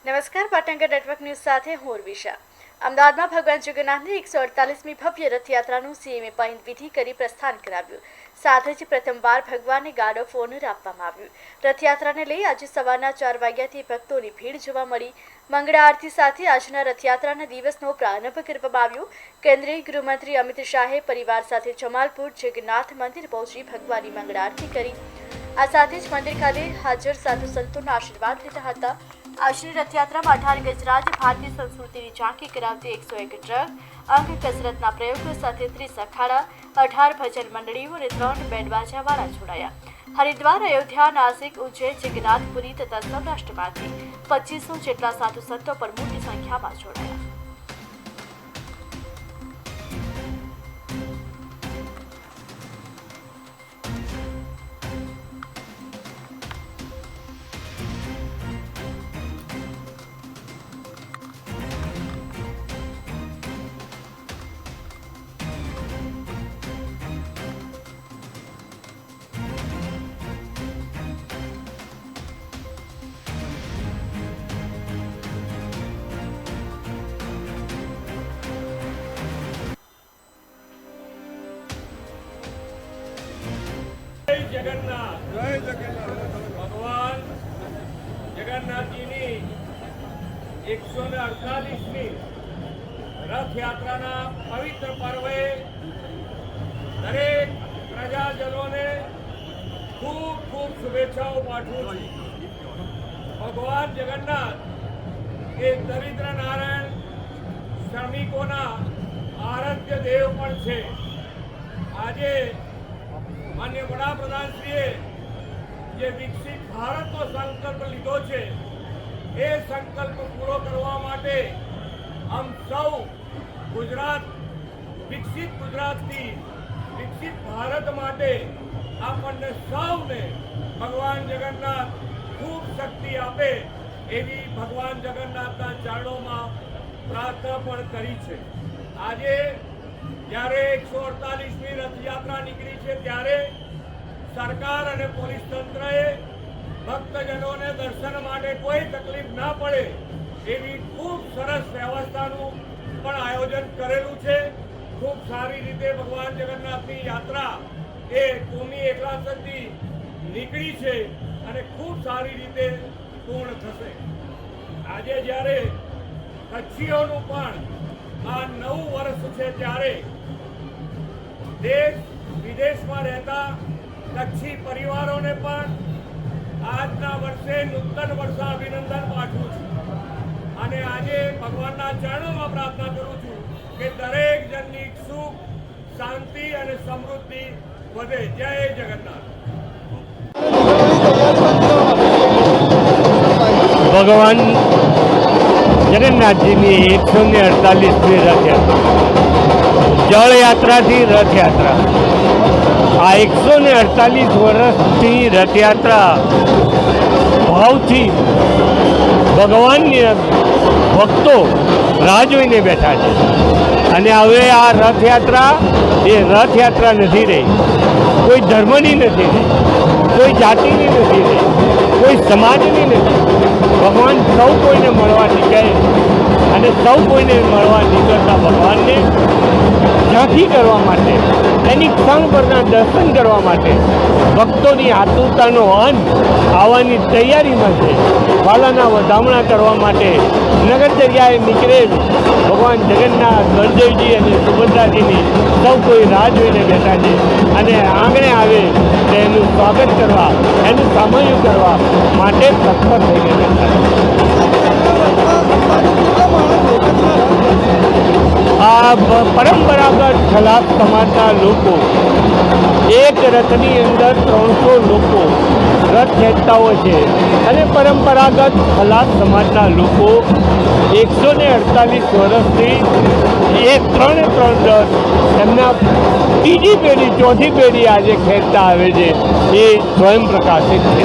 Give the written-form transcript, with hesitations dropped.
નમસ્કાર, પાટણગઢ network news સાથે હું ઉર્વિશા। અમદાવાદમાં ભગવાન જગન્નાથની 148મી ભવ્ય રથયાત્રાનું સીએમએ પહિંદ વિધિ કરી પ્રસ્થાન કરાવ્યું। સાથે જ પ્રથમવાર ભગવાનને ગાર્ડ ઓફ ઓનર આપવામાં આવ્યું। રથયાત્રાને લઈ આજે સવારના 4 વાગ્યાથી ભક્તોની ભીડ જોવા મળી। મંગળા આરતી સાથે આજના રથયાત્રાના દિવસનો પ્રારંભ કરવામાં આવ્યો। કેન્દ્રીય ગૃહમંત્રી અમિત શાહે પરિવાર સાથે જમાલપુર જગન્નાથ મંદિર પહોંચી ભગવાનની મંગળા આરતી કરી। આ સાથે જ મંદિર ખાતે હાજર સાધુ સંતોના આશીર્વાદ લીધા હતા। આજની રથયાત્રામાં 18 ગજરાજ ભારતીય સંસ્કૃતિની ઝાંખી કરાવતી 101 ટ્રક, અંક કસરતના પ્રયોગો સાથે 30 અખાડા, 18 ભજન મંડળીઓ અને 3 બેન્ડ બાજાવાળા જોડાયા। હરિદ્વાર, અયોધ્યા, નાસિક, ઉજ્જૈન, જગન્નાથપુરી તથા સૌરાષ્ટ્રમાંથી 2500 જેટલા સાધુ સંતો પણ મોટી સંખ્યામાં જોડાયા। जगन्नाथ जय जगन्नाथ। भगवान जगन्नाथजीની 148મી રથયાત્રાના પવિત્ર પર્વે દરેક પ્રજાજનોને ખૂબ ખૂબ શુભેચ્છાઓ પાઠવું છું। ભગવાન જગન્નાથ એ દરિદ્ર નારાયણ શ્રમિકોના આરાધ્ય દેવ પણ છે। આજે માન્ય વડાપ્રધાનશ્રીએ જે વિકસિત ભારતનો સંકલ્પ લીધો છે એ સંકલ્પ પૂરો કરવા માટે આમ સૌ ગુજરાત વિકસિત ગુજરાતથી વિકસિત ભારત માટે આપણને સૌને ભગવાન જગન્નાથ ખૂબ શક્તિ આપે એવી ભગવાન જગન્નાથના ચરણોમાં પ્રાર્થના પણ કરી છે। આજે જ્યારે 148મી રથયાત્રા નીકળી છે ત્યારે સરકાર અને પોલીસ તંત્રએ ભક્તજનોને દર્શન માટે કોઈ તકલીફ ના પડે એવી ખૂબ સરસ વ્યવસ્થાનું પણ આયોજન કરેલું છે। ખૂબ સારી રીતે ભગવાન જગન્નાથની યાત્રા એ કોમી એકલાસથી નીકળી છે અને ખૂબ સારી રીતે પૂર્ણ થશે। આજે જ્યારે કચ્છીઓનું પણ આ નવું વર્ષ છે ત્યારે દેશ વિદેશમાં રહેતા કચ્છી પરિવારોને પણ આજના વર્ષે નૂતન વર્ષ અભિનંદન પાઠવું છું અને આજે ભગવાનના ચરણોમાં પ્રાર્થના કરું છું કે દરેક જણની સુખ, શાંતિ અને સમૃદ્ધિ વધે। જય જગન્નાથ। ભગવાન જગન્નાથજીની 148મી રથયાત્રા, જળયાત્રાથી રથયાત્રા, આ 148 વર્ષની રથયાત્રા ભાવથી ભગવાનની ભક્તો રાહ જોઈને બેઠા છે અને હવે આ રથયાત્રા એ રથયાત્રા નથી રહી, કોઈ ધર્મની નથી રહી, કોઈ જાતિની નથી રહી, કોઈ સમાજની નથી। ભગવાન સૌ કોઈને મળવા નીકળે અને સૌ કોઈને મળવા નીકળતા ભગવાનને ઝાંખી કરવા માટે, એની ક્ષણ પરના દર્શન કરવા માટે ભક્તોની આતુરતાનો અંત આવવાની તૈયારીમાં છે। વાલાના વધામણા કરવા માટે નગરચર્યાએ નીકળેલ ભગવાન જગન્નાથ, બલદેવજી અને સુભદ્રાજીની સૌ કોઈ રાહ જોઈને બેઠા છે અને આંગણે આવે તો એનું સ્વાગત કરવા, એનું સામયું કરવા માટે તત્પર થઈને બેઠા છે। આ પરંપરાગત ખલાસ સમાજના લોકો, એક રથની અંદર 300 લોકો રથ ખેંચતા હોય છે અને પરંપરાગત ખલાસ સમાજના લોકો 148 વર્ષથી એ 3 રથ એમના ત્રીજી પેઢી, ચોથી પેઢી આજે ખેંચતા આવે છે। એ સ્વયં પ્રકાશિત છે।